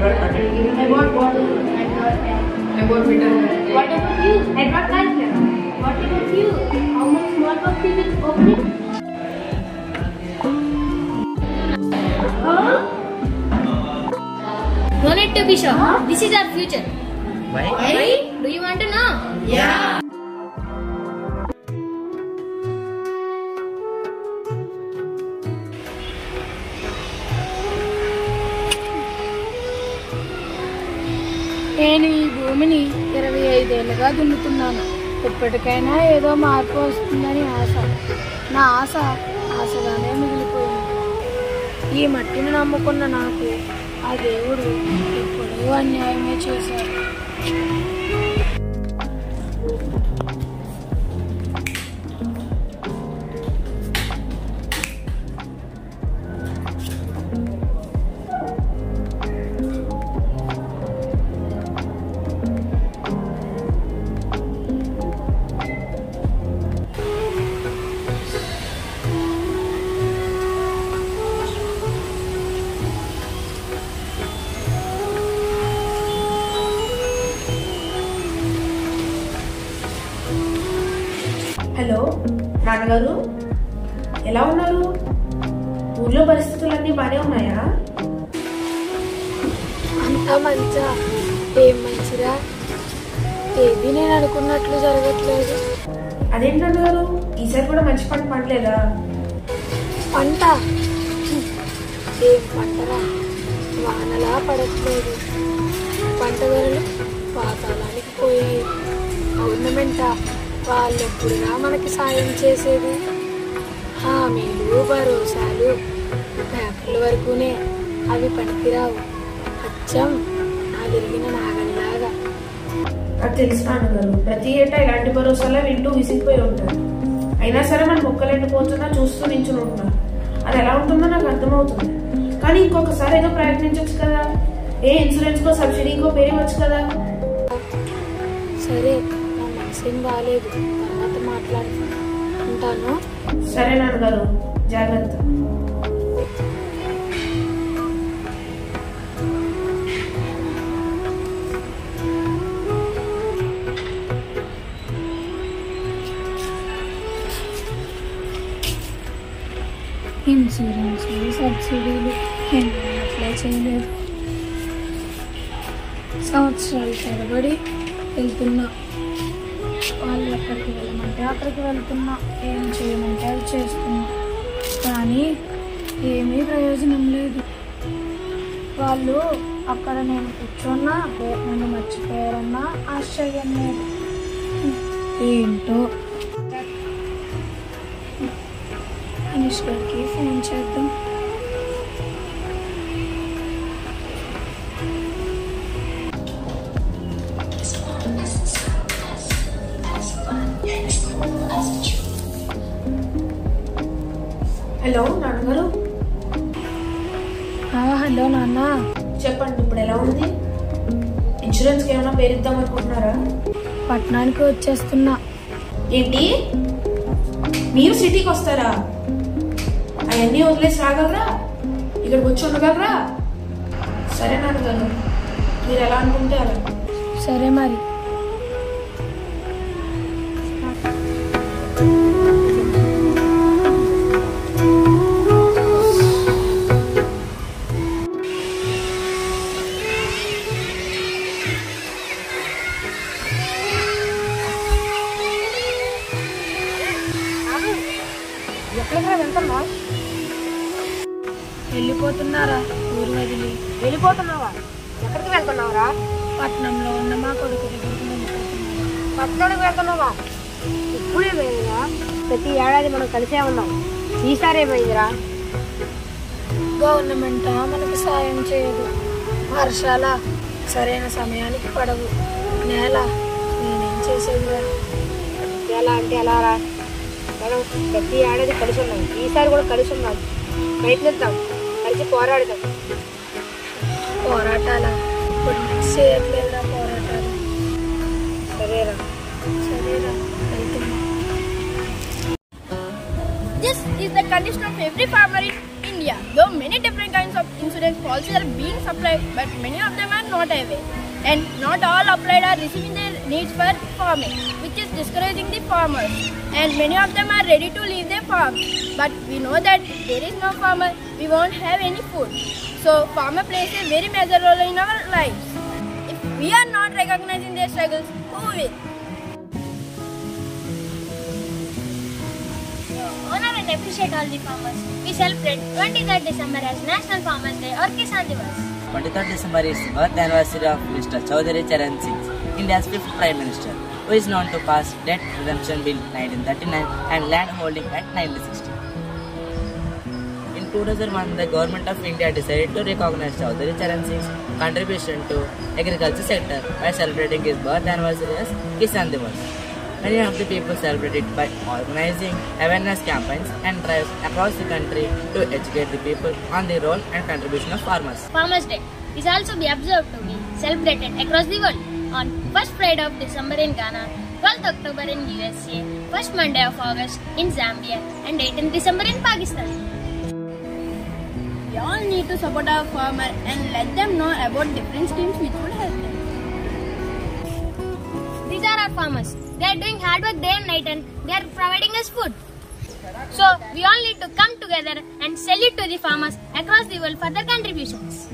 Edward Patel. I bought bottle. I bought veterinary. What about you? Edward Patel. What about you? How much small box you will open it? No need to be sure. This is our future. Why? Why? Do you want to know? Yeah. నేను ఈ భూమిని 25 ఏళ్ళుగా దున్నుతున్నాను. ఇప్పటికైనా ఏదో మార్పు వస్తుందని ఆశ. నా ఆశ ఆశగానే మిగిలిపోయింది. ఈ మట్టిని నమ్ముకున్న నాకు ఆ దేవుడు ఎప్పుడూ అన్యాయమే చేశాడు. హలో నాన్నగారు, ఎలా ఉన్నారు? ఊర్లో పరిస్థితులన్నీ బాగానే ఉన్నాయా? అంతా మంచా? ఏం మంచిరా, ఏది నేను అనుకున్నట్లు జరగట్లేదు. అదేంటి నాన్నగారు, ఈసారి కూడా మంచి పంట పండలేదా? పంట ఏం పంటరా, వానలా పడట్లేదు. పంట ధరలు పాతాళానికి పోయాయి. గవర్నమెంటా వాళ్ళెప్పుడుగా మనకి సాయం చేసేది? హామీలు భరోసాలు పేపర్ల వరకునే, అవి పనికిరావు. అచ్చం నా తిరిగిన నాగలిలాగా. నాకు తెలుసు నాన్నగారు, ప్రతి ఏటా ఇలాంటి భరోసాలే వింటూ విసిగిపోయి ఉంటారు. అయినా సరే మన మొక్కలు ఎండిపోతున్నా చూస్తూ నించుని ఉంటున్నారు. అది ఎలా ఉంటుందో నాకు అర్థమవుతుంది. కానీ ఇంకొకసారి ఏదో ప్రయత్నించవచ్చు కదా. ఏ ఇన్సూరెన్స్ కో సబ్సిడీకో పేరేవచ్చు కదా. సరే, నా మనసేం బాగాలేదు, తర్వాత మాట్లాడుతాను. ఉంటాను. సరే నాన్నగారు, జాగ్రత్త. ఇన్సూరెన్స్ సబ్సిడీలు ఎన్నో అప్లై చేయలేదు. సంవత్సరాలు తరబడి వెళ్తున్నా. వాళ్ళు ఎక్కడికి వెళ్ళమంటే అక్కడికి వెళ్తున్నా, ఏం చేయమంటే అది చేస్తున్నా. కానీ ఏమీ ప్రయోజనం లేదు. వాళ్ళు అక్కడ నేను కూర్చున్నా నన్ను మర్చిపోయారన్నా ఆశ్చర్యం లేదు. ఏంటో. అనీష్ గారికి ఫోన్ చేద్దాం. హలో నాన్నగారు. హలో నాన్న. చెప్పండి, ఇప్పుడు ఎలా ఉంది? ఇన్సూరెన్స్ కి ఏమైనా పేరిద్దాం అనుకుంటున్నారా? పట్టణానికి వచ్చేస్తున్నా. ఏంటి, మీరు సిటీకి వస్తారా? అవన్నీ వదిలేసి రాగలరా? ఇక్కడికి వచ్చి ఉండగలరా? సరే నాన్నగారు, మీరు ఎలా అనుకుంటే అలా. సరే మరి. ఎక్కడికి వెళ్తున్నా? వెళ్ళిపోతున్నారా ఊరు వదిలి? వెళ్ళిపోతున్నావా? ఎక్కడికి వెళ్తున్నావురా? పట్నంలో ఉన్న మా కొడుకు దగ్గరికి వెళ్ళిపోతున్నారు. పట్టణానికి వెళ్తున్నావా? ఇప్పుడే వేరేరా, ప్రతి ఏడాది మనం కలిసే ఉన్నాం. ఈసారి ఏమైందిరా? గవర్నమెంట్ మనకు సాయం చేయదు. వర్షాల సరైన సమయానికి పడవు. నేల నేనేం చేసేదిరా? ఎలా అంటే ఎలా రా? మనం ప్రతి ఏడాది కలిసి ఉన్నాం, ఈసారి కూడా కలిసి ఉన్నాం. ప్రయత్నిద్దాం, కలిసి పోరాడదాం. పోరాటాలా? ఇప్పుడు చేయట్లేదురా పోరాటాలు. సరేరా. సరేరా, వెళ్తున్నా. This is the condition of every farmer in India. Though many different kinds of insurance policies are being supplied, but many of them are not aware. And not all applied are receiving their needs for farming, which is discouraging the farmers. And many of them are ready to leave their farms. But we know that if there is no farmer, we won't have any food. So farmer plays a very major role in our lives. If we are not recognizing their struggles, who will? Honor and appreciate all the farmers. We celebrate 23rd December as National Farmers Day or Kisan Divas. 23rd December is the birth anniversary of Mr. Chaudhary Charan Singh, India's 5th Prime Minister, who is known to pass Debt Redemption Bill 1939 and Land Holding Act 1960. In 2001, the Government of India decided to recognize Chaudhary Charan Singh's contribution to agriculture sector by celebrating his birth anniversary as Kisan Divas. Many of the people celebrate it by organizing awareness campaigns and drives across the country to educate the people on the role and contribution of farmers. Farmers Day is also be observed to be celebrated across the world on 1st Friday of December in Ghana, 12th October in USA, 1st Monday of August in Zambia, and 18th December in Pakistan. We all need to support our farmer and let them know about different schemes which would help them. These are our farmers. They are doing hard work day and night and they are providing us food. So we all need to come together and salute to the farmers across the world for their contributions.